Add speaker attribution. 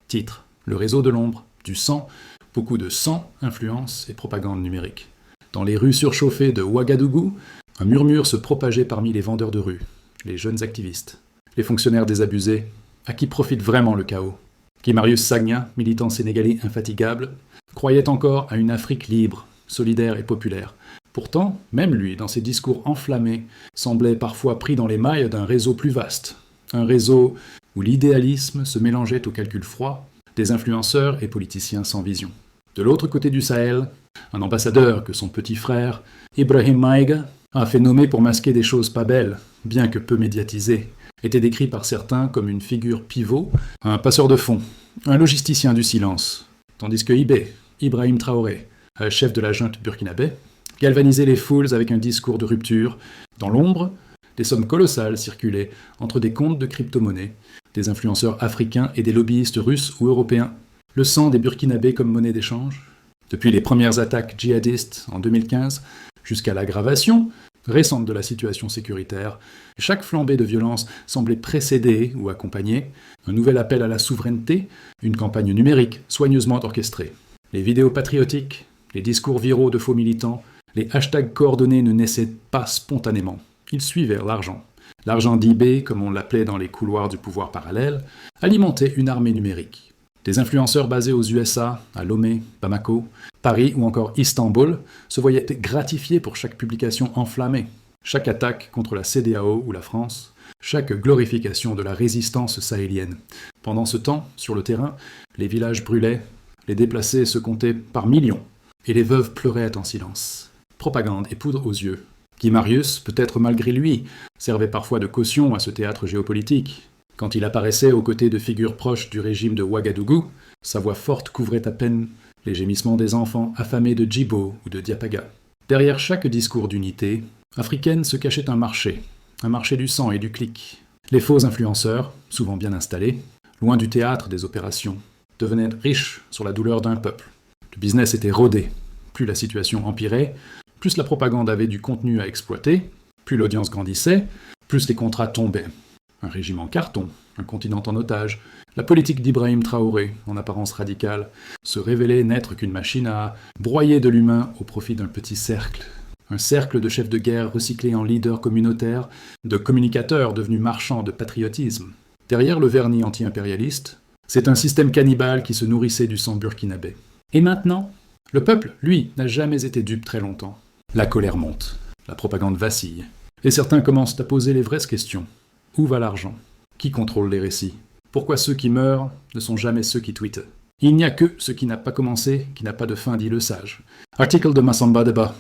Speaker 1: Titre: Le réseau de l'ombre, du sang, beaucoup de sang, influence et propagande numérique. Dans les rues surchauffées de Ouagadougou, un murmure se propageait parmi les vendeurs de rue, les jeunes activistes, les fonctionnaires désabusés, à qui profite vraiment le chaos. Guimarius Sagna, militant sénégalais infatigable, croyait encore à une Afrique libre, solidaire et populaire. Pourtant, même lui, dans ses discours enflammés, semblait parfois pris dans les mailles d'un réseau plus vaste. Un réseau où l'idéalisme se mélangeait au calcul froid des influenceurs et politiciens sans vision. De l'autre côté du Sahel, un ambassadeur que son petit frère, Ibrahim Maïga, a fait nommer pour masquer des choses pas belles, bien que peu médiatisées, était décrit par certains comme une figure pivot, un passeur de fonds, un logisticien du silence, tandis que Ibrahim Traoré, chef de la junte burkinabé, galvanisait les foules avec un discours de rupture. Dans l'ombre, des sommes colossales circulaient entre des comptes de crypto-monnaies, des influenceurs africains et des lobbyistes russes ou européens. Le sang des burkinabés comme monnaie d'échange. Depuis les premières attaques djihadistes en 2015 jusqu'à l'aggravation récente de la situation sécuritaire, chaque flambée de violence semblait précéder ou accompagner un nouvel appel à la souveraineté, une campagne numérique soigneusement orchestrée. Les vidéos patriotiques, les discours viraux de faux militants, les hashtags coordonnés ne naissaient pas spontanément. Ils suivaient l'argent. L'argent d'eBay, comme on l'appelait dans les couloirs du pouvoir parallèle, alimentait une armée numérique. Des influenceurs basés aux USA, à Lomé, Bamako, Paris ou encore Istanbul se voyaient gratifiés pour chaque publication enflammée, chaque attaque contre la CEDEAO ou la France, chaque glorification de la résistance sahélienne. Pendant ce temps, sur le terrain, les villages brûlaient, les déplacés se comptaient par millions, et les veuves pleuraient en silence. Propagande et poudre aux yeux. Guimarius, peut-être malgré lui, servait parfois de caution à ce théâtre géopolitique. Quand il apparaissait aux côtés de figures proches du régime de Ouagadougou, sa voix forte couvrait à peine les gémissements des enfants affamés de Djibo ou de Diapaga. Derrière chaque discours d'unité africaine se cachait un marché du sang et du clic. Les faux influenceurs, souvent bien installés, loin du théâtre des opérations, devenaient riches sur la douleur d'un peuple. Le business était rodé. Plus la situation empirait, plus la propagande avait du contenu à exploiter, plus l'audience grandissait, plus les contrats tombaient. Un régime en carton, un continent en otage, la politique d'Ibrahim Traoré, en apparence radicale, se révélait n'être qu'une machine à broyer de l'humain au profit d'un petit cercle. Un cercle de chefs de guerre recyclés en leaders communautaires, de communicateurs devenus marchands de patriotisme. Derrière le vernis anti-impérialiste, c'est un système cannibale qui se nourrissait du sang burkinabé. Et maintenant, le peuple, lui, n'a jamais été dupe très longtemps. La colère monte, la propagande vacille, et certains commencent à poser les vraies questions. Où va l'argent? Qui contrôle les récits? Pourquoi ceux qui meurent ne sont jamais ceux qui tweetent? Il n'y a que ce qui n'a pas commencé, qui n'a pas de fin, dit le sage. Article de Massamba Deba.